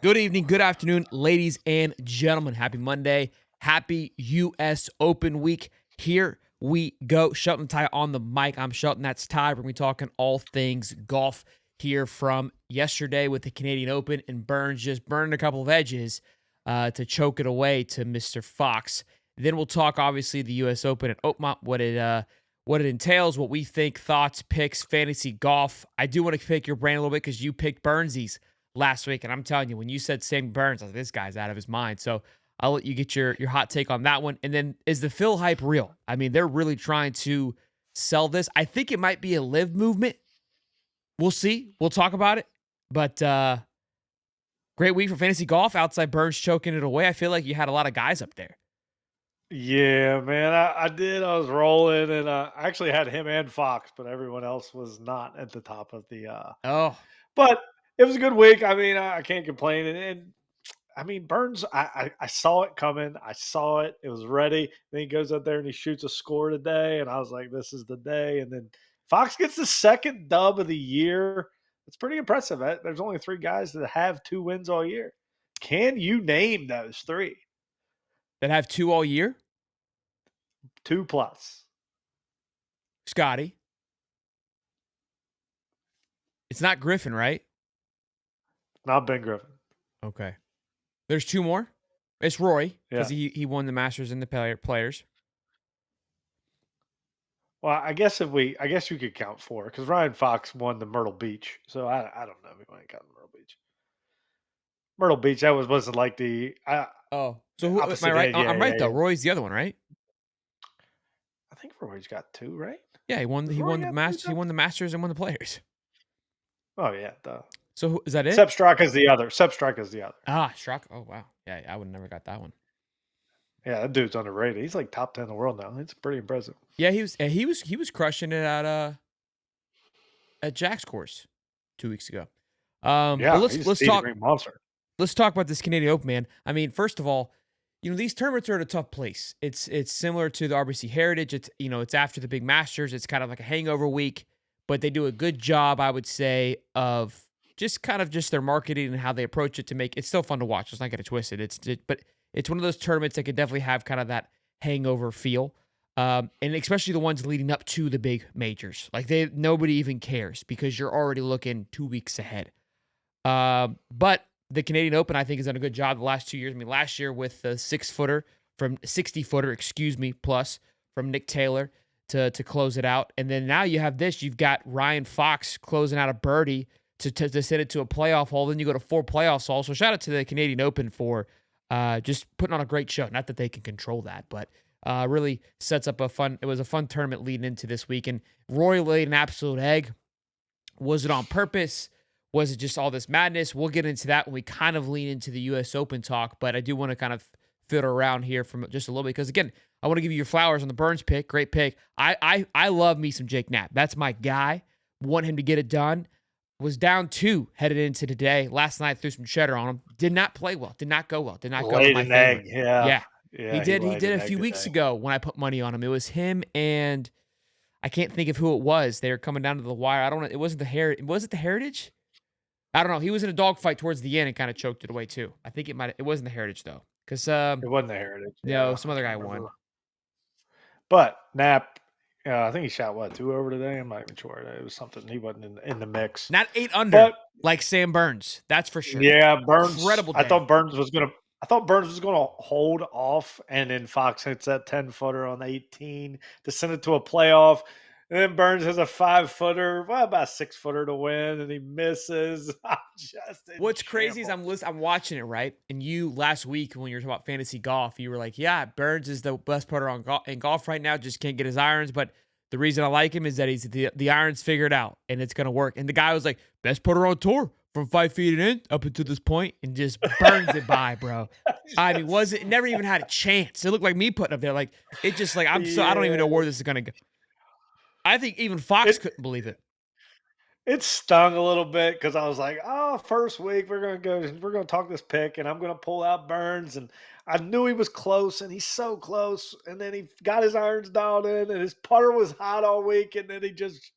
Good evening, good afternoon, ladies and gentlemen. Happy Monday. Happy U.S. Open week. Here we go. Shelton Ty on the mic. I'm Shelton. That's Ty. We're going to be talking all things golf here from yesterday with the Canadian Open and Burns just burning a couple of edges to choke it away to Mr. Fox. Then we'll talk, obviously, the U.S. Open and Oakmont, what it entails, what we think, thoughts, picks, fantasy golf. I do want to pick your brain a little bit because you picked Burnsies last week. And I'm telling you, when you said Sam Burns, I was like, this guy's out of his mind. So I'll let you get your hot take on that one. And then is the Phil hype real? I mean, they're really trying to sell this. I think it might be a live movement. We'll see. We'll talk about it. But great week for fantasy golf outside Burns choking it away. I feel like you had a lot of guys up there. Yeah, man, I did. I was rolling, and I actually had him and Fox, but everyone else was not at the top of the. Oh, But it was a good week. I mean, I can't complain. And I mean, Burns, I saw it coming. I saw it. It was ready. Then he goes out there and he shoots a score today, and I was like, this is the day. And then Fox gets the second dub of the year. It's pretty impressive. There's only three guys that have 2 wins all year. Can you name those three? that have two all year? Two plus. Scottie. It's not Griffin, right? Not Ben Griffin. Okay. There's two more. It's Roy because Yeah. he won the Masters and the Players. Well, I guess you could count four because Ryan Fox won the Myrtle Beach. So I don't know if he might count Myrtle Beach. Myrtle Beach, that wasn't like the Oh, so who am I opposite right? end. I'm Yeah, right yeah, though. yeah. Roy's the other one, right? I think Roy's got two, right? Yeah, he won. Does He Roy won the got two Masters. He titles? won the Masters and won the Players. Oh yeah, duh. So is that it? Sep Straka is the other. Sep Straka is the other. Ah, Schrock. Oh wow. Yeah, I would have never got that one. Yeah, that dude's underrated. He's like top 10 in the world now. It's pretty impressive. Yeah, he was crushing it at Jack's course 2 weeks ago. But Yeah, let's he's let's he's a talk great monster. let's talk about this Canadian Open, man. I mean, first of all, these tournaments are at a tough place. It's similar to the RBC Heritage. It's after the big Masters. It's kind of like a hangover week, but they do a good job, I would say, of just their marketing and how they approach it to make it still fun to watch. Let's not get it twisted. But it's one of those tournaments that could definitely have kind of that hangover feel. And especially the ones leading up to the big majors. Like nobody even cares because you're already looking 2 weeks ahead. But the Canadian Open, I think, has done a good job the last 2 years. I mean, last year with the 60 footer, plus from Nick Taylor to close it out. And then now you have this. You've got Ryan Fox closing out a birdie to send it to a playoff hole. Then you go to 4 playoffs all. So shout out to the Canadian Open for just putting on a great show. Not that they can control that, but really sets up it was a fun tournament leading into this week. And Roy laid an absolute egg. Was it on purpose? Was it just all this madness? We'll get into that when we kind of lean into the U.S. Open talk, but I do want to kind of fiddle around here from just a little bit because, again, I want to give you your flowers on the Burns pick. Great pick. I love me some Jake Knapp. That's my guy. Want him to get it done. Was down 2 headed into today. Last night threw some cheddar on him. Did not play well. Did not go well. Did not go in Laid my an favor. egg. Yeah. Yeah, he Yeah, he did. He laid did an a egg few weeks today. ago when I put money on him. It was him and I can't think of who it was. They were coming down to the wire. I don't know. It wasn't the Heritage. Was it the Heritage? I don't know. He was in a dogfight towards the end and kind of choked it away too. I think it wasn't the Heritage though, because It wasn't the Heritage. no, Yeah, some I other can't guy remember. won. But Knapp, I think he shot what, 2 over today? I'm not even sure. It was something. He wasn't in the mix. Not 8 under But like Sam Burns. That's for sure. yeah, Burns. Incredible day. I thought Burns was gonna hold off, and then Fox hits that 10 footer on 18 to send it to a playoff. And then Burns has a 5 footer, well, about a 6 footer to win, and he misses. I'm just in What's crazy is shambles. I'm watching it right, and you last week when you were talking about fantasy golf, you were like, "Yeah, Burns is the best putter in golf right now. Just can't get his irons." But the reason I like him is that he's the irons figured out, and it's gonna work. And the guy was like, "Best putter on tour from 5 feet and in up until this point," and just burns it by, bro. I mean, was it never even had a chance? It looked like me putting up there. Like it just like I don't even know Yeah. where this is gonna go. I think even Fox It couldn't believe it. It stung a little bit because I was like, "Oh, first week we're gonna talk this pick, and I'm gonna pull out Burns." And I knew he was close, and he's so close. And then he got his irons dialed in, and his putter was hot all week, and then he just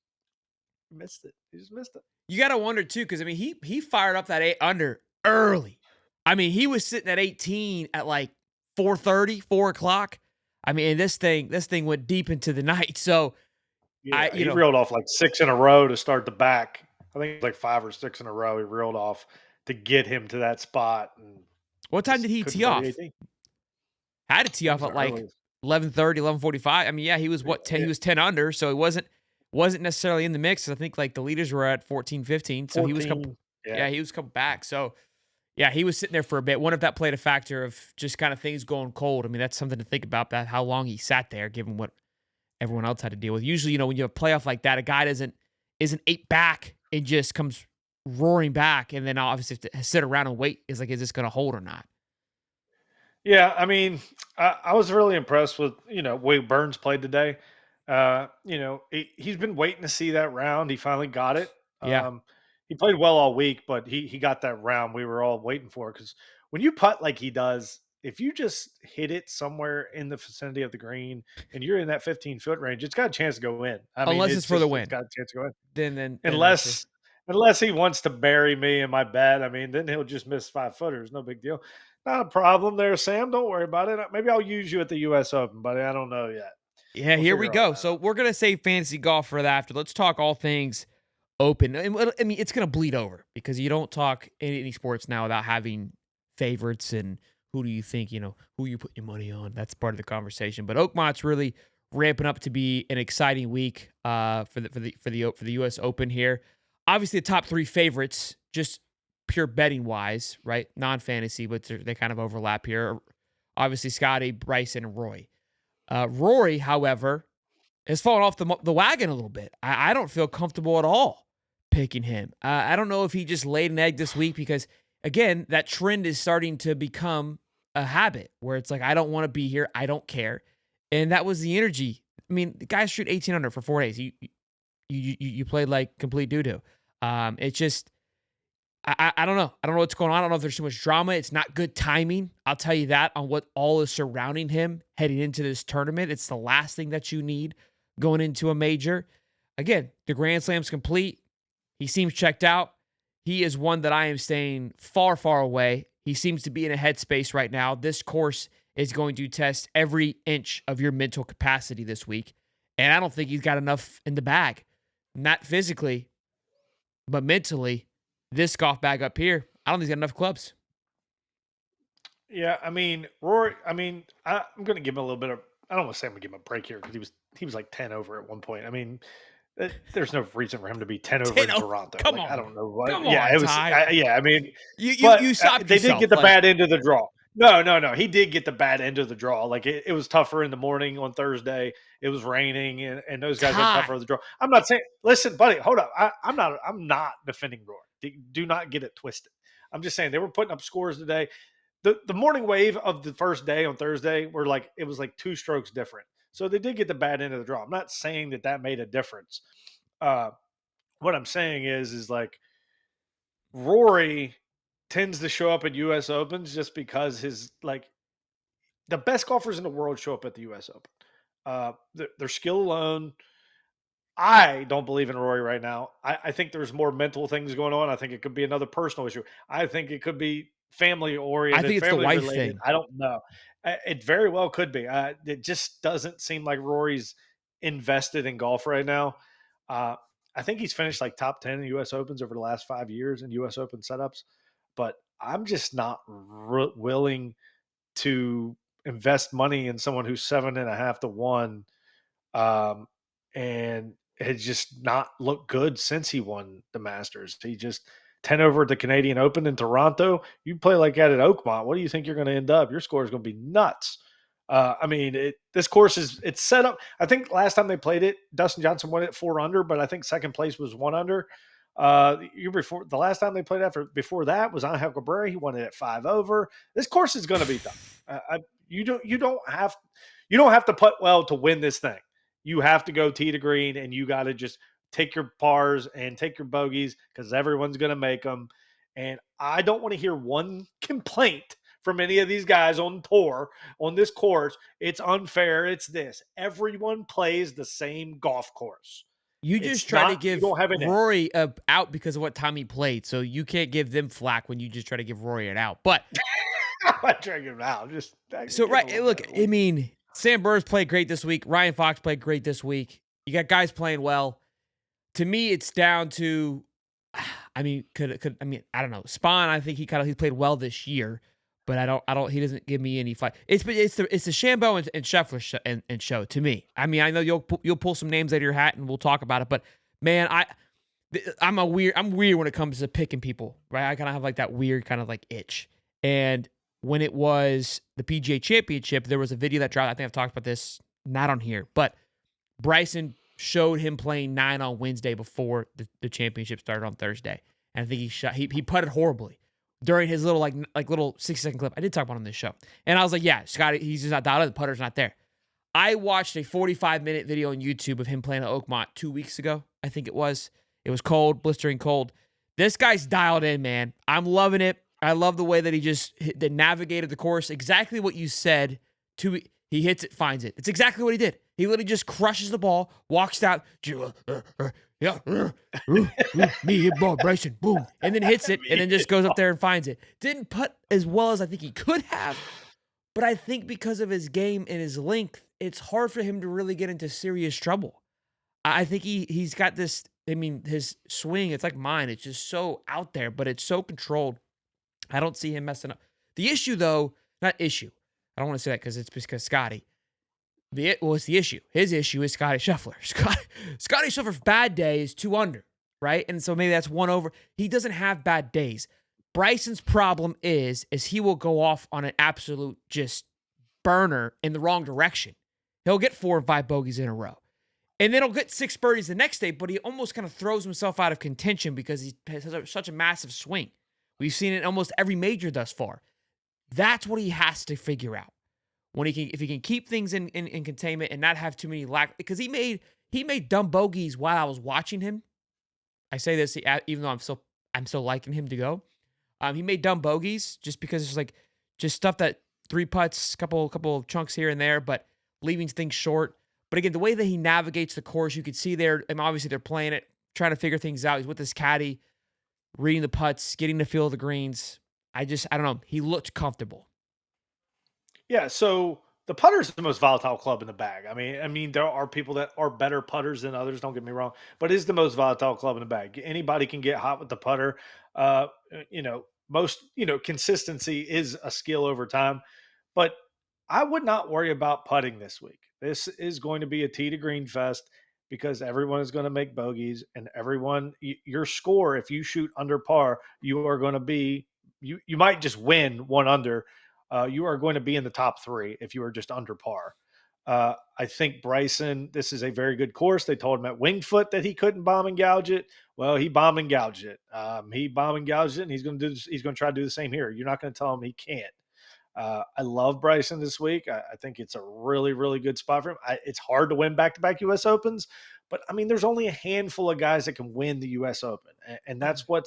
missed it. He just missed it. You got to wonder too, because I mean, he fired up that 8 under early. I mean, he was sitting at 18 at like 4:30, 4 o'clock. I mean, this thing went deep into the night. So I, Yeah, you he know, reeled off like 6 in a row to start the back. I think it was like 5 or 6 in a row he reeled off to get him to that spot and what time just did he couldn't tee play the off? 18. Had to tee It off was the at like earliest. 11:30, 11:45. I mean, yeah, he was Yeah, what 10, he was 10 under, so he wasn't necessarily in the mix. I think like the leaders were at 14, 15. So he was 14. Yeah. yeah, he was coming back. So yeah, he was sitting there for a bit. Wonder if that played a factor of just kind of things going cold. I mean, that's something to think about, that how long he sat there, given what everyone else had to deal with. Usually, when you have a playoff like that, a guy doesn't isn't 8 back and just comes roaring back, and then obviously have to sit around and wait. Is like, is this going to hold or not? Yeah, I mean, I was really impressed with way Burns played today. He's been waiting to see that round. He finally got it. Yeah, He played well all week, but he got that round we were all waiting for. Because when you putt like he does, if you just hit it somewhere in the vicinity of the green and you're in that 15-foot range, it's got a chance to go in. I mean, unless it's for the it's win, got a chance to go in. then that's true. Unless he wants to bury me in my bet, I mean, then he'll just miss 5 footers. No big deal. Not a problem there, Sam. Don't worry about it. Maybe I'll use you at the U.S. Open, buddy. I don't know yet. Yeah, We'll here we figure all go. that So out. we're gonna save fantasy golf for that after. Let's talk all things open. I mean, it's gonna bleed over because you don't talk any sports now without having favorites and who do you think, who you put your money on. That's part of the conversation. But Oakmont's really ramping up to be an exciting week for the U.S. Open here. Obviously, the top three favorites, just pure betting wise, right? Non fantasy, but they kind of overlap here. Obviously, Scottie, Bryson, and Roy. Rory, however, has fallen off the wagon a little bit. I don't feel comfortable at all picking him. I don't know if he just laid an egg this week because, again, that trend is starting to become a habit where it's like, I don't want to be here. I don't care. And that was the energy. I mean, the guys shoot 18 under for 4 days. You played like complete doo doo. It's just, I don't know. I don't know what's going on. I don't know if there's too much drama. It's not good timing. I'll tell you that on what all is surrounding him heading into this tournament. It's the last thing that you need going into a major. Again, the Grand Slam's complete. He seems checked out. He is one that I am staying far, far away. He seems to be in a headspace right now. This course is going to test every inch of your mental capacity this week. And I don't think he's got enough in the bag. Not physically, but mentally, this golf bag up here, I don't think he's got enough clubs. Yeah, I mean, Rory. I mean, I'm going to give him a little bit of. I don't want to say I'm going to give him a break here because he was like 10 over at one point. I mean, there's no reason for him to be 10 over 10 in over. Toronto. Come Like, I on. don't know what. Come Yeah, on, it was. Ty. Yeah, I mean, You but stopped they did get yourself. the Like, bad end of the draw. No, no, no. He did get the bad end of the draw. Like it was tougher in the morning on Thursday. It was raining, and those guys had tougher Ty. of the draw. I'm not saying. Listen, buddy, hold up. I'm not. I'm not defending Rory. Do not get it twisted. I'm just saying they were putting up scores today. The morning wave of the first day on Thursday were like it was like 2 strokes different. So they did get the bad end of the draw. I'm not saying that made a difference. Uh, what I'm saying is like Rory tends to show up at U.S. Opens just because his like the best golfers in the world show up at the U.S. Open. Their skill alone. I don't believe in Rory right now. I think there's more mental things going on. I think it could be another personal issue. I think it could be family I oriented, think it's the family wife related. thing. I don't know. It very well could be. It just doesn't seem like Rory's invested in golf right now. Uh, I think he's finished like top 10 in U.S. Opens over the last 5 years in U.S. Open setups, but I'm just not willing to invest money in someone who's 7.5 to 1 um, and has just not looked good since he won the Masters. He just 10 over at the Canadian Open in Toronto. You play like that at Oakmont. What do you think you're going to end up? Your score is going to be nuts. I mean, this course it's set up. I think last time they played it, Dustin Johnson won it 4 under, but I think second place was 1 under. Year before the last time they played after before that was Angel Cabrera. He won it at 5 over. This course is going to be tough. You don't have to putt well to win this thing. You have to go tee to green, and you got to just take your pars and take your bogeys because everyone's going to make them. And I don't want to hear one complaint from any of these guys on tour on this course. It's unfair. It's this. Everyone plays the same golf course. You It's just try to not you give don't have an edge. Rory a out because of what time he played, so you can't give them flack when you just try to give Rory an out. But I'm not trying to get him out. Just so give him right, a little look, bit of I leeway. mean, Sam Burrs played great this week. Ryan Fox played great this week. You got guys playing well. To me, it's down to, I mean, could I mean, I don't know. Spawn, I think he played well this year, but I don't. He doesn't give me any fight. It's the Shambo and Scheffler and show to me. I mean, I know you'll pull some names out of your hat and we'll talk about it, but man, I'm weird when it comes to picking people, right? I kind of have like that weird kind of like itch. And when it was the PGA Championship, there was a video that dropped. I think I've talked about this not on here, but Bryson showed him playing 9 on Wednesday before the championship started on Thursday. And I think he putted horribly during his little like little 6-second clip. I did talk about it on this show. And I was like, yeah, Scottie, he's just not dialed in. The putter's not there. I watched a 45-minute video on YouTube of him playing at Oakmont 2 weeks ago. I think it was. It was cold, blistering cold. This guy's dialed in, man. I'm loving it. I love the way that he just navigated the course. Exactly what you said. He hits it, finds it. It's exactly what he did. He literally just crushes the ball, walks down, yeah, me hit ball, Bryson, boom, and then hits it, and then just goes up there and finds it. Didn't putt as well as I think he could have, but I think because of his game and his length, it's hard for him to really get into serious trouble. I think he's got this. I mean, his swing, it's like mine. It's just so out there, but it's so controlled. I don't see him messing up. The issue, though, not issue. I don't want to say that because Scottie. It's the issue. His issue is Scottie Scheffler. Scottie Scheffler's bad day is 2 under, right? And so maybe that's 1 over. He doesn't have bad days. Bryson's problem is he will go off on an absolute just burner in the wrong direction. He'll get 4 or 5 bogeys in a row. And then he'll get 6 birdies the next day, but he almost kind of throws himself out of contention because he has such a massive swing. We've seen it in almost every major thus far. That's what he has to figure out. If he can keep things in containment and not have too many because he made dumb bogeys while I was watching him. I say this even though I'm still liking him to go. He made dumb bogeys just because it's like just stuff that 3 putts, couple chunks here and there, but leaving things short. But again, the way that he navigates the course, you could see there, and obviously they're playing it, trying to figure things out. He's with his caddy, reading the putts, getting the feel of the greens. I don't know. He looked comfortable. Yeah, so the putter is the most volatile club in the bag. I mean, there are people that are better putters than others. Don't get me wrong, but it's the most volatile club in the bag. Anybody can get hot with the putter. Consistency is a skill over time. But I would not worry about putting this week. This is going to be a tee to green fest because everyone is going to make bogeys, and your score, if you shoot under par, you are going to be you might just win 1 under. You are going to be in the top 3 if you are just under par. I think Bryson, this is a very good course. They told him at Wingfoot that he couldn't bomb and gouge it. Well, he bombed and gouged it. He bombed and gouged it, and he's going to do this. He's going to try to do the same here. You're not going to tell him he can't. I love Bryson this week. I think it's a really, really good spot for him. It's hard to win back-to-back U.S. Opens, but I mean, there's only a handful of guys that can win the U.S. Open, and that's what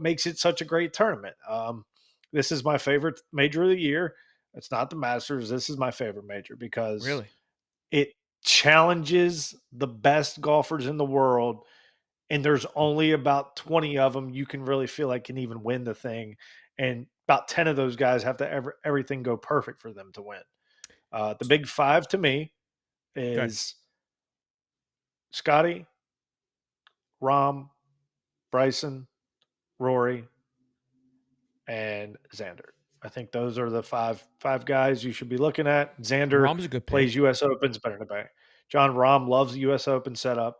makes it such a great tournament. This is my favorite major of the year. It's not the Masters. This is my favorite major because Really? it challenges the best golfers in the world, and there's only about 20 of them you can really feel like can even win the thing, and about 10 of those guys have to everything go perfect for them to win. The big 5 to me Good. is Scottie, Rahm, Bryson, Rory, and Xander. I think those are the five guys you should be looking at. Xander Rom's a good plays pick. U.S. Opens better than anybody. John Rahm loves the U.S. Open setup.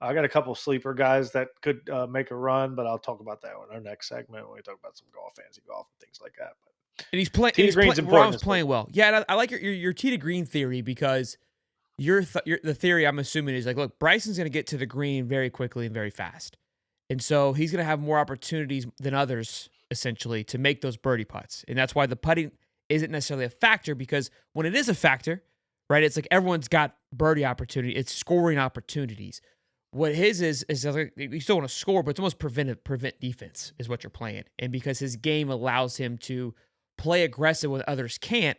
I got a couple sleeper guys that could make a run, but I'll talk about that in our next segment when we talk about some golf, fancy golf, and things like that. But And he's playing. tee to green's important Rom's this week. playing well. Yeah, and I like your tee to green theory because the theory I'm assuming is like, look, Bryson's going to get to the green very quickly and very fast. And so he's going to have more opportunities than others, essentially, to make those birdie putts. And that's why the putting isn't necessarily a factor because when it is a factor, right, it's like everyone's got birdie opportunity. It's scoring opportunities. What his is like, you still want to score, but it's almost prevent defense is what you're playing. And because his game allows him to play aggressive when others can't,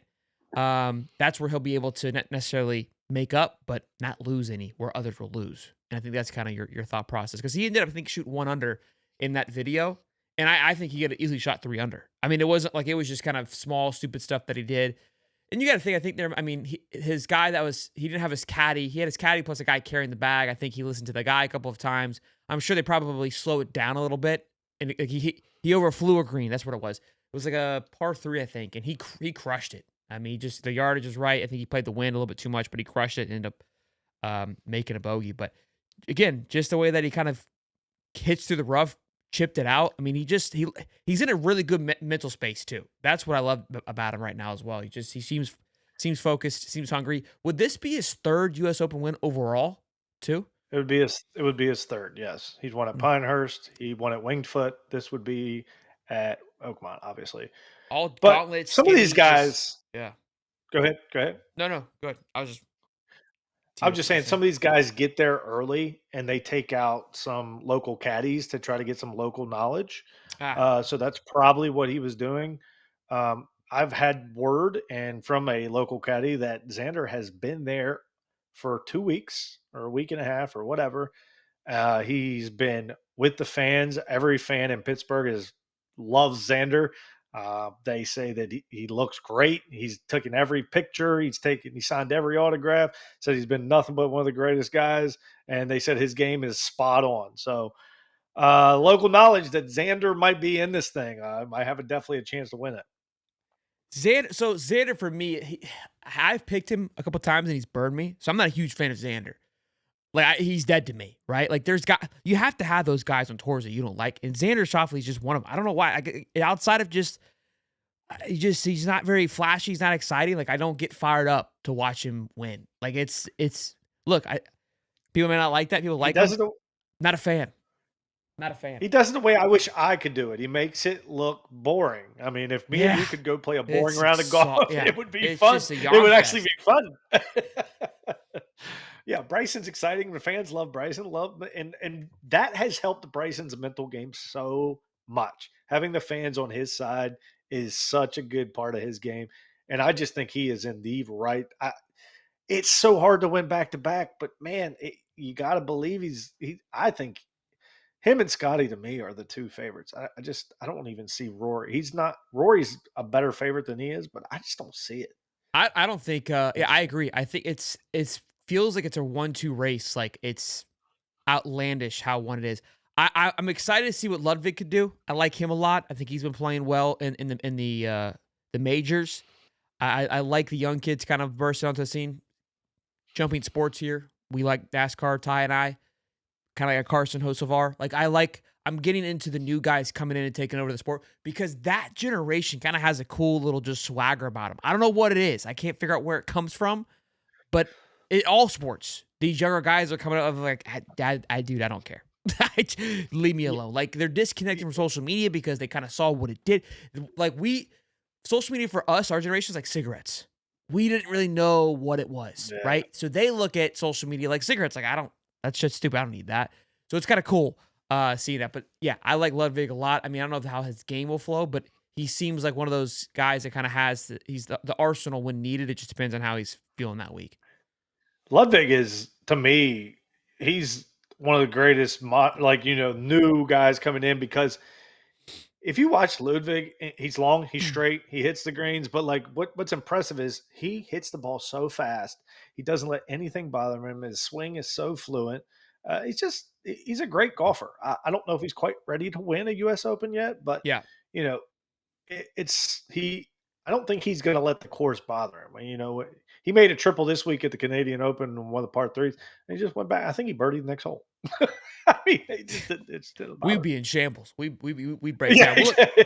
that's where he'll be able to not necessarily make up, but not lose any where others will lose. And I think that's kind of your thought process because he ended up, I think, shooting one under in that video. And I think he could have easily shot three under. I mean, it wasn't like it was just kind of small, stupid stuff that he did. And you got to think, I think there, I mean, his guy that was, he didn't have his caddy. He had his caddy plus a guy carrying the bag. I think he listened to the guy a couple of times. I'm sure they probably slow it down a little bit. And he overflew a green. That's what it was. It was like a par three, I think. And he crushed it. I mean, just the yardage is right. I think he played the wind a little bit too much, but he crushed it and ended up making a bogey. But again, just the way that he kind of hits through the rough, chipped it out. I mean, he's in a really good mental space too. That's what I love about him right now as well. He seems focused, seems hungry. Would this be his third U.S. Open win overall too? It would be his third, yes. He's won at Mm. Pinehurst, he won at Winged Foot, this would be at Oakmont, obviously. All But gauntlets, some of these skinny, just guys yeah. go ahead. No, no, go ahead. I was just seeing I'm what just you were saying some saying. of these guys get there early and they take out some local caddies to try to get some local knowledge. Ah, So that's probably what he was doing. I've had word and from a local caddy that Xander has been there for 2 weeks or a week and a half or whatever. He's been with the fans. Every fan in Pittsburgh loves Xander. They say that he looks great. He's taken every picture. He signed every autograph. Said he's been nothing but one of the greatest guys. And they said his game is spot on. So local knowledge that Xander might be in this thing. Might have definitely a chance to win it. Xander. So Xander for me, I've picked him a couple times and he's burned me. So I'm not a huge fan of Xander. Like he's dead to me, right? Like you have to have those guys on tours that you don't like, and Xander Schauffele is just one of them. I don't know why. Outside of just he's not very flashy. He's not exciting. Like I don't get fired up to watch him win. Like it's look. People may not like that. People He like does him. it. Not a fan. Not a fan. He does it the way I wish I could do it. He makes it look boring. I mean, if me and Yeah, you could go play a boring it's round of golf, yeah. it would be It's fun. just a It yarn would actually be fest. fun. Yeah, Bryson's exciting. The fans love Bryson. And that has helped Bryson's mental game so much. Having the fans on his side is such a good part of his game. And I just think he is in the right. It's so hard to win back to back, but man, you got to believe I think him and Scottie to me are the two favorites. I don't even see Rory. Rory's a better favorite than he is, but I just don't see it. I don't think. I Yeah, I just agree. I think it's feels like it's a 1-2 race. Like it's outlandish how one it is. I'm excited to see what Ludwig could do. I like him a lot. I think he's been playing well in the majors. I like the young kids kind of bursting onto the scene. Jumping sports here. We like NASCAR, Ty and I, kind of like a Carson Hocevar. I'm getting into the new guys coming in and taking over the sport because that generation kind of has a cool little just swagger about them. I don't know what it is. I can't figure out where it comes from, but all sports, these younger guys are coming up of like, dude, I don't care. Leave me yeah, alone. Like they're disconnected from social media because they kind of saw what it did. Like social media for us, our generation is like cigarettes. We didn't really know what it was, yeah. right? So they look at social media like cigarettes. Like that's just stupid. I don't need that. So it's kind of cool seeing that. But yeah, I like Ludwig a lot. I mean, I don't know how his game will flow, but he seems like one of those guys that kind of he's the arsenal when needed. It just depends on how he's feeling that week. Ludwig is to me, he's one of the greatest, new guys coming in because if you watch Ludwig, he's long, he's straight, he hits the greens, but like what's impressive is he hits the ball so fast. He doesn't let anything bother him. His swing is so fluent. He's a great golfer. I don't know if he's quite ready to win a U.S. Open yet, but Yeah. you know, it's he. I don't think he's going to let the course bother him. He made a triple this week at the Canadian Open and one of the par threes, and he just went back. I think he birdied the next hole. I mean, it just didn't We'd bother be in shambles. We him. break Yeah, down. Well, look, exactly.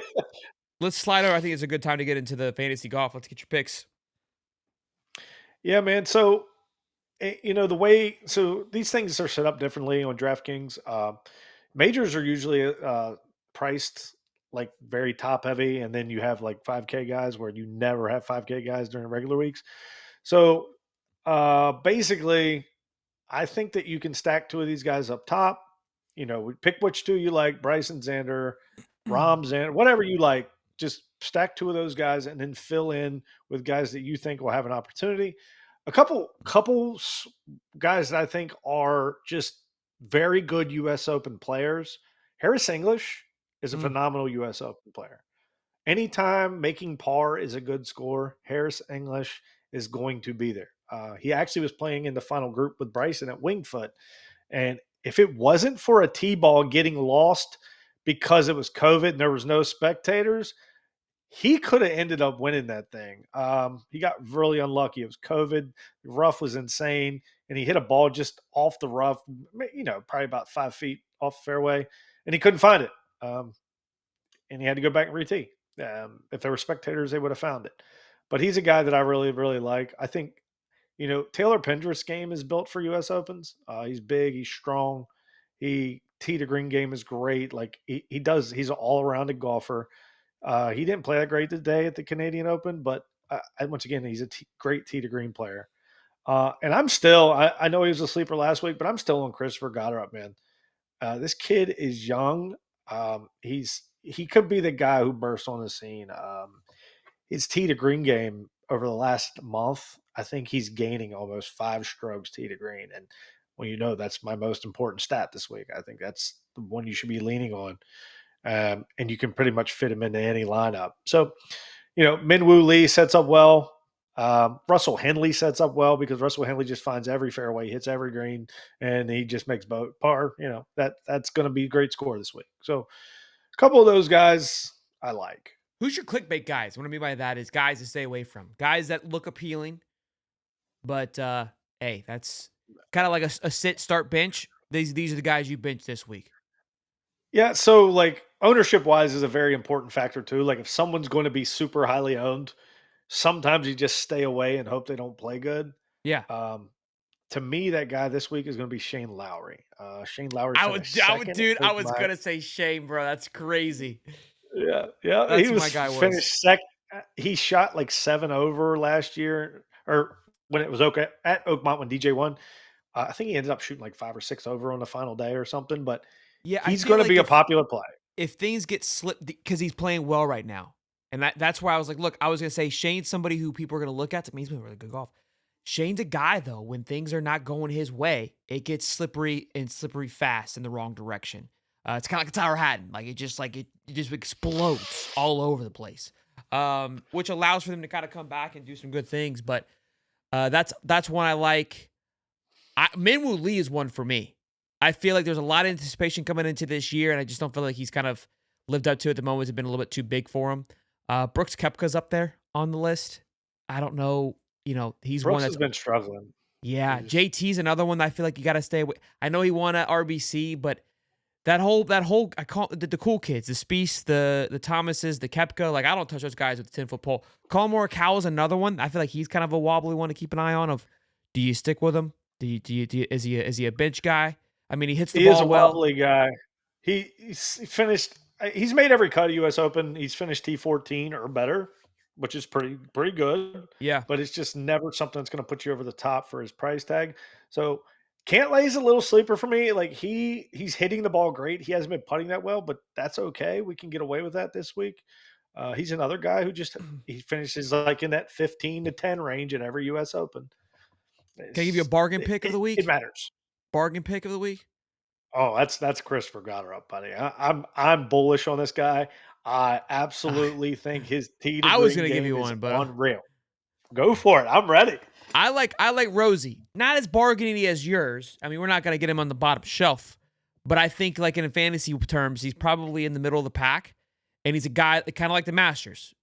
let's slide over. I think it's a good time to get into the fantasy golf. Let's get your picks. Yeah, man. So the way these things are set up differently on DraftKings. Majors are usually priced like very top heavy, and then you have like 5K guys where you never have 5K guys during regular weeks. So basically, I think that you can stack two of these guys up top. Pick which two you like: Bryson, Xander, Rom, Xander, whatever you like. Just stack two of those guys, and then fill in with guys that you think will have an opportunity. A guys that I think are just very good US Open players. Harris English is a Mm. phenomenal US Open player. Anytime making par is a good score, Harris English is going to be there. He actually was playing in the final group with Bryson at Wingfoot. And if it wasn't for a T ball getting lost because it was COVID and there was no spectators, he could have ended up winning that thing. He got really unlucky. It was COVID. The rough was insane, and he hit a ball just off the rough, probably about 5 feet off the fairway, and he couldn't find it. And he had to go back and re-tee. If there were spectators, they would have found it. But he's a guy that I really, really like. I think Taylor Pendrith's game is built for U.S. Opens. He's big, he's strong. He tee to green game is great. Like he does, he's an all arounded golfer. He didn't play that great today at the Canadian Open, but once again, he's a great tee to green player. And I know he was a sleeper last week, but I'm still on Christopher Goddard, man. This kid is young. He could be the guy who bursts on the scene. His tee to green game over the last month, I think he's gaining almost 5 strokes tee to green. And that's my most important stat this week. I think that's the one you should be leaning on. And you can pretty much fit him into any lineup. So, Minwoo Lee sets up well. Russell Henley sets up well because Russell Henley just finds every fairway, hits every green, and he just makes boat par. That's going to be a great score this week. So, a couple of those guys I like. Who's your clickbait guys? What I mean by that is guys to stay away from. Guys that look appealing, but hey, that's kind of like a sit start bench. These are the guys you bench this week. Yeah, so like ownership wise is a very important factor too. Like if someone's going to be super highly owned, sometimes you just stay away and hope they don't play good. Yeah. Um, to me, that guy this week is going to be Shane Lowry. Shane Lowry finished second at Dude, I was Oakmont. gonna say Shane, bro. That's crazy. Yeah, yeah, he That's who was my guy was. finished second. He shot like 7 over last year, or when it was okay at Oakmont when DJ won. I think he ended up shooting like 5 or 6 over on the final day or something. But Yeah, I he's feel going to like be a popular play. if things get slipped because he's playing well right now, and that's why I was like, look, I was gonna say Shane's somebody who people are gonna look at. To me, he's been really good golf. Shane's a guy though. When things are not going his way, it gets slippery and slippery fast in the wrong direction. It's kind of like a Tyler Hatton. Like it just explodes all over the place, which allows for them to kind of come back and do some good things. But that's one I like. Minwoo Lee is one for me. I feel like there's a lot of anticipation coming into this year, and I just don't feel like he's kind of lived up to it. The moments have been a little bit too big for him. Brooks Koepka's up there on the list. I don't know. He's one Brooks that's has been struggling. yeah. He's JT's another one that I feel like you got to stay away. I know he won at RBC, but that whole I call the cool kids, the Spieth, the Thomases, the Kepka. Like I don't touch those guys with the 10-foot pole. Colin Morikawa is another one. I feel like he's kind of a wobbly one to keep an eye on. Of do you stick with him? Is he a bench guy? I mean, he hits the He is a ball well. wobbly guy. He finished. He's made every cut of U.S. Open. He's finished T14 or better, which is pretty good. Yeah. But it's just never something that's going to put you over the top for his price tag. So Cantlay's a little sleeper for me. Like he's hitting the ball great. He hasn't been putting that well, but that's okay. We can get away with that this week. He's another guy who just he finishes like in that 15 to 10 range at every U.S. Open. Can I give you a It's, bargain it, pick of it, the it week? matters. Bargain pick of the week? Oh, that's Christopher Goddard, buddy. I'm bullish on this guy. I absolutely think his tee to I was green gonna give game you is one, but unreal. Go for it. I'm ready. I like Rosie. Not as bargainy as yours. I mean, we're not gonna get him on the bottom shelf, but I think like in fantasy terms, he's probably in the middle of the pack, and he's a guy kind of like the Masters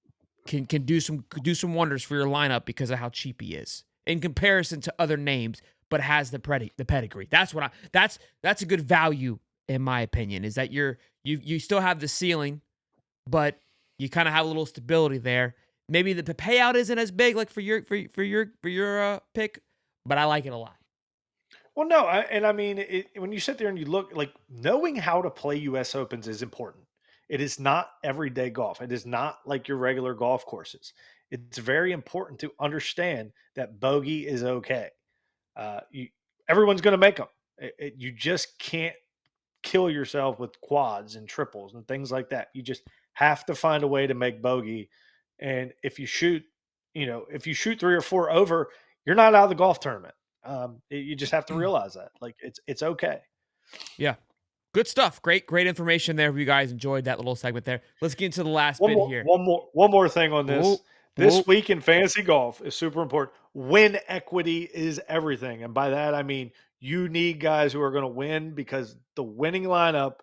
can do some wonders for your lineup because of how cheap he is in comparison to other names, but has the pedigree. That's a good value in my opinion. Is that you still have the ceiling, but you kind of have a little stability there. Maybe the payout isn't as big like for your pick, but I like it a lot. Well, no, and I mean, when you sit there and you look, like knowing how to play U.S. Opens is important. It is not everyday golf. It is not like your regular golf courses. It's very important to understand that bogey is okay. You, everyone's going to make them. You just can't kill yourself with quads and triples and things like that. You just have to find a way to make bogey. And if you shoot 3 or 4 over, you're not out of the golf tournament. You just have to realize that. Like it's okay. Yeah. Good stuff. Great information there. If you guys enjoyed that little segment there. Let's get into the last One bit more, here. one more, one more thing on this. Whoa, This whoa. week in fantasy golf is super important. Win equity is everything, and by that I mean you need guys who are going to win because the winning lineup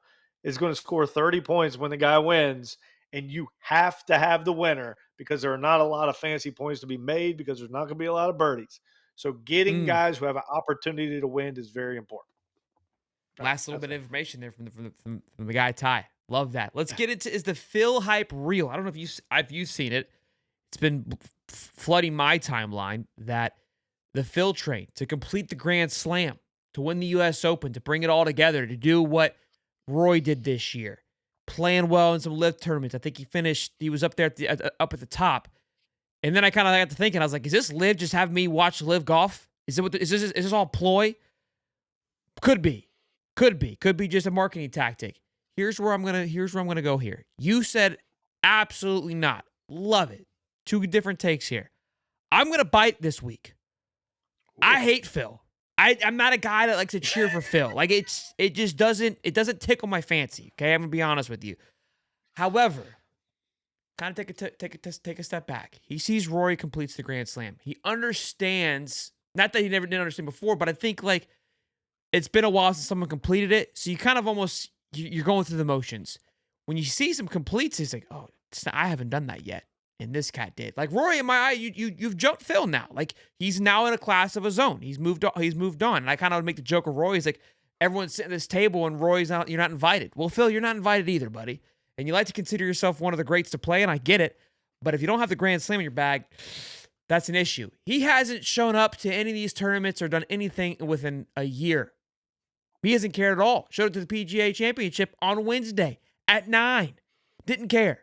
is going to score 30 points when the guy wins, and you have to have the winner because there are not a lot of fancy points to be made because there's not going to be a lot of birdies. So getting Mm. guys who have an opportunity to win is very important. All right, Last little that's bit of it. information there from the guy Ty. Love that. Let's get into is the Phil hype real? I don't know if you've seen it. It's been flooding my timeline that the Phil train to complete the Grand Slam, to win the U.S. Open, to bring it all together, to do what Roy did this year, playing well in some live tournaments. I think he was up there up at the top. And then I kind of got to thinking, I was like, is this live just have me watch live golf? Is this all ploy? Could be. Could be. Could be just a marketing tactic. Here's where I'm gonna go here. You said absolutely not. Love it. Two different takes here. I'm gonna bite this week. Ooh. I hate Phil. I'm not a guy that likes to cheer for Phil. Like it just doesn't tickle my fancy. Okay, I'm gonna be honest with you. However, kind of take a step back. He sees Rory completes the Grand Slam. He understands, not that he never did understand before, but I think like it's been a while since someone completed it, so you kind of almost you're going through the motions. When you see some completes, it's like, oh, I haven't done that yet, and this cat did. Like Rory, in my eye, you've jumped Phil now. Like he's now in a class of his own. He's moved on. He's moved on. And I kind of make the joke of Roy. He's like everyone's sitting at this table and Roy's not. You're not invited. Well, Phil, you're not invited either, buddy. And you like to consider yourself one of the greats to play, and I get it. But if you don't have the Grand Slam in your bag, that's an issue. He hasn't shown up to any of these tournaments or done anything within a year. He hasn't cared at all. Showed up to the PGA Championship on Wednesday at 9. Didn't care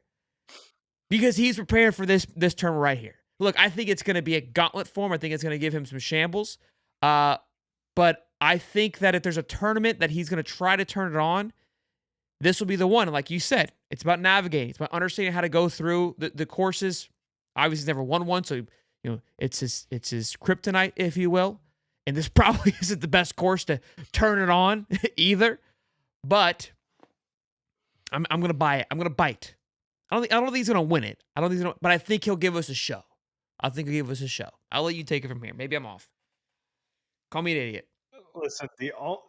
because he's prepared for this term right here. Look, I think it's going to be a gauntlet for him. I think it's going to give him some shambles. But I think that if there's a tournament that he's going to try to turn it on, this will be the one. And like you said, it's about navigating. It's about understanding how to go through the courses. Obviously, he's never won one, so it's his kryptonite, if you will. And this probably isn't the best course to turn it on either. But I'm gonna buy it. I'm gonna bite. I don't think he's gonna win it. But I think he'll give us a show. I think he'll give us a show. I'll let you take it from here. Maybe I'm off. Call me an idiot. Listen,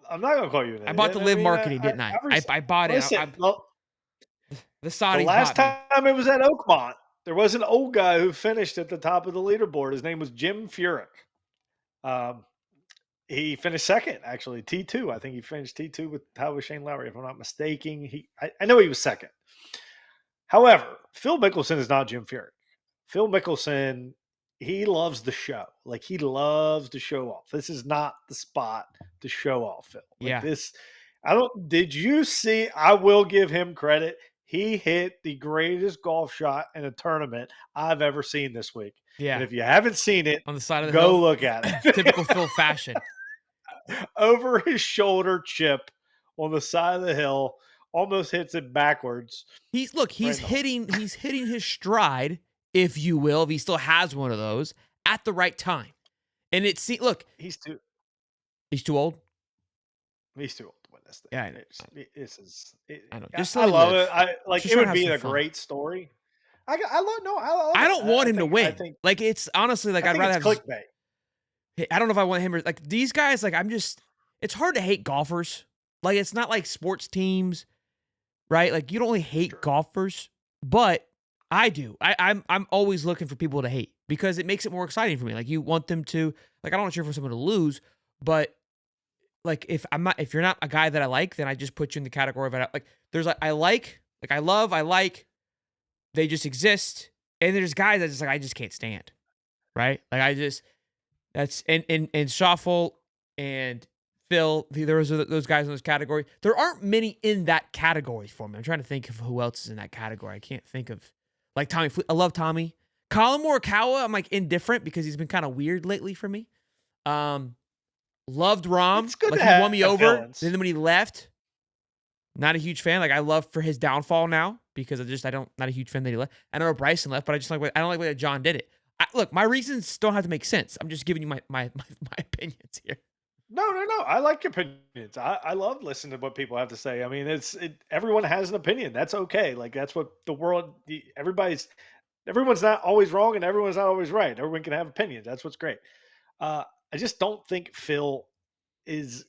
I'm not gonna call you an I bought idiot. the I live mean, marketing, didn't I? I bought it. listen. The The Saudis last bought me. time it was at Oakmont, there was an old guy who finished at the top of the leaderboard. His name was Jim Furyk. Um, he finished second, actually, T2. I think he finished T2 with Shane Lowry, if I'm not mistaken. I know he was second. However, Phil Mickelson is not Jim Furyk. Phil Mickelson, he loves the show. Like he loves to show off. This is not the spot to show off, Phil. Like Yeah, this, I don't. Did you see? I will give him credit. He hit the greatest golf shot in a tournament I've ever seen this week. And yeah. if you haven't seen it, On the side of the go hill, look at it. typical Phil fashion. Over his shoulder chip on the side of the hill, almost hits it backwards. He's Right in the hole. he's hitting his stride, if you will, if he still has one of those, at the right time. And look, He's too he's too old. He's too old to win this thing. Yeah, I know. This is. I know. Just I let him love it. live. I like Just it trying to would have be some a fun. great story. I love no. I love I it. don't want I him to think. I win. think. Like it's honestly like I I'd think rather it's have. clickbait. I don't know if I want him or like these guys. Like I'm just. It's hard to hate golfers. Like it's not like sports teams, right? Like you don't really hate Sure. golfers, but I do. I'm always looking for people to hate because it makes it more exciting for me. Like you want them to like I don't want to cheer for someone to lose, but like if you're not a guy that I like, then I just put you in the category of like there's like I love, I like, they just exist. And there's guys that just like I just can't stand. Right? Like I just that's and Shuffle and Phil, there was those guys in those categories. There aren't many in that category for me. I'm trying to think of who else is in that category. I can't think of like Tommy. I love Tommy. Colin Morikawa, I'm like indifferent because he's been kind of weird lately for me. Loved Rom. It's good Like to he won me have over. villains. Then when he left, not a huge fan. Like I love for his downfall now because I don't not a huge fan that he left. I know Bryson left, but I don't like the way that John did it. Look, my reasons don't have to make sense. I'm just giving you my opinions here. No, no, no. I like your opinions. I love listening to what people have to say. I mean, everyone has an opinion. That's okay. Like that's what the world. Everyone's not always wrong and everyone's not always right. Everyone can have opinions. That's what's great. I just don't think Phil is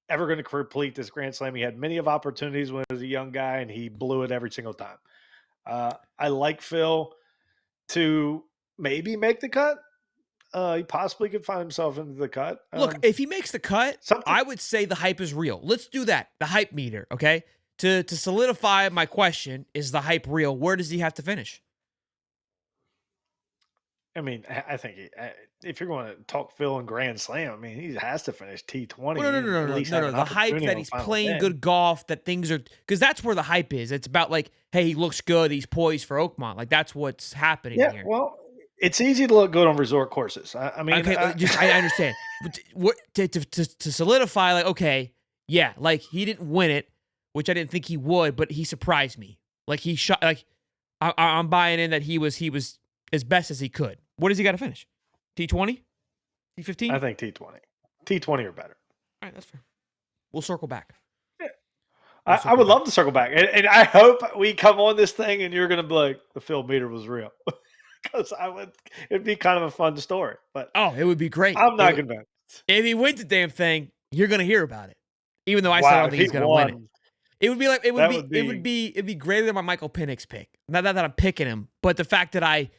ever going to complete this Grand Slam. He had many of opportunities when he was a young guy, and he blew it every single time. I like Phil to maybe make the cut. He possibly could find himself into the cut. Look, if he makes the cut, Something. I would say the hype is real. Let's do that. The hype meter, okay? To solidify my question, is the hype real? Where does he have to finish? I mean, I think if you're going to talk Phil and Grand Slam, I mean, he has to finish Well, T20 no, no, and no, at no, least no, have no. an The hype opportunity that on he's Final playing 10. good golf, that things are because that's where the hype is. It's about like, hey, he looks good, he's poised for Oakmont. Like that's what's happening Yeah, here. well, it's easy to look good on resort courses. I mean, Okay, just I understand. But to solidify, like, okay, yeah, like he didn't win it, which I didn't think he would, but he surprised me. Like he shot, like I'm buying in that he was as best as he could. What does he got to finish? T20, I T15. think T20 or better. All right, that's fair. We'll circle back. Yeah. We'll I circle would back. love to circle back, and I hope we come on this thing, and you're going to be like, the Phil meter was real, because I would. It'd be kind of a fun story, but Oh, it would be great. I'm not convinced. If he wins the damn thing, you're gonna hear about it. Even though I said I Wow, don't if think he he's gonna win it. won, It would be like that would be. it'd be greater than my Michael Penix pick. Not that I'm picking him, but the fact that I,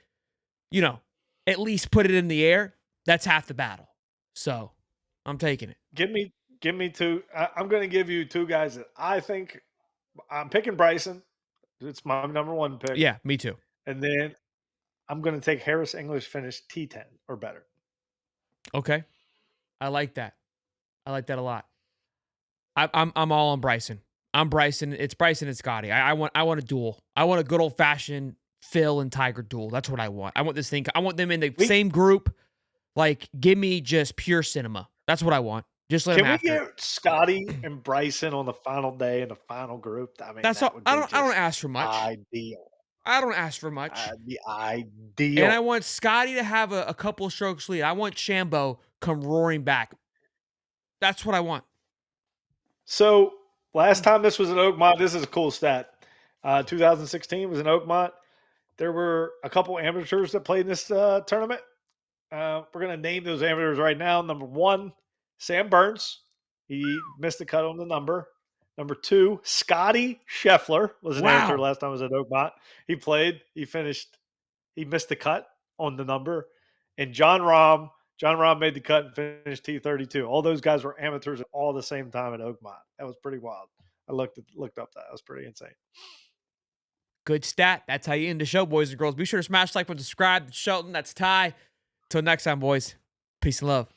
you know, at least put it in the air, that's half the battle. So I'm taking it. Give me two. I'm going to give you two guys that I think I'm picking Bryson. It's my number one pick, Yeah, me too. and then I'm going to take Harris English finish T10 or better. Okay. I like that. I like that a lot. I'm all on Bryson. I'm Bryson. It's Bryson and Scottie. I want a duel. I want a good old fashioned Phil and Tiger duel. That's what I want. I want this thing. I want them in the We same group. Like, give me just pure cinema. That's what I want. Just let them Can we after it. get Scotty and Bryson on the final day in the final group? I mean, That's that all. would I be don't just ask for much. ideal. I don't ask for much. The And I ideal. want Scotty to have a couple of strokes lead. I want Shambo come roaring back. That's what I want. So last time this was at Oakmont, this is a cool stat. 2016 was in Oakmont. There were a couple amateurs that played in this tournament. We're going to name those amateurs right now. Number one, Sam Burns. He missed the cut on the number. Number two, Scottie Scheffler was an amateur Wow. last time I was at Oakmont. He played. He finished. He missed the cut on the number. And John Rahm made the cut and finished T32. All those guys were amateurs at all the same time at Oakmont. That was pretty wild. I looked up that. That was pretty insane. Good stat. That's how you end the show, boys and girls. Be sure to smash like and subscribe. Shelton, that's Ty. Till next time, boys. Peace and love.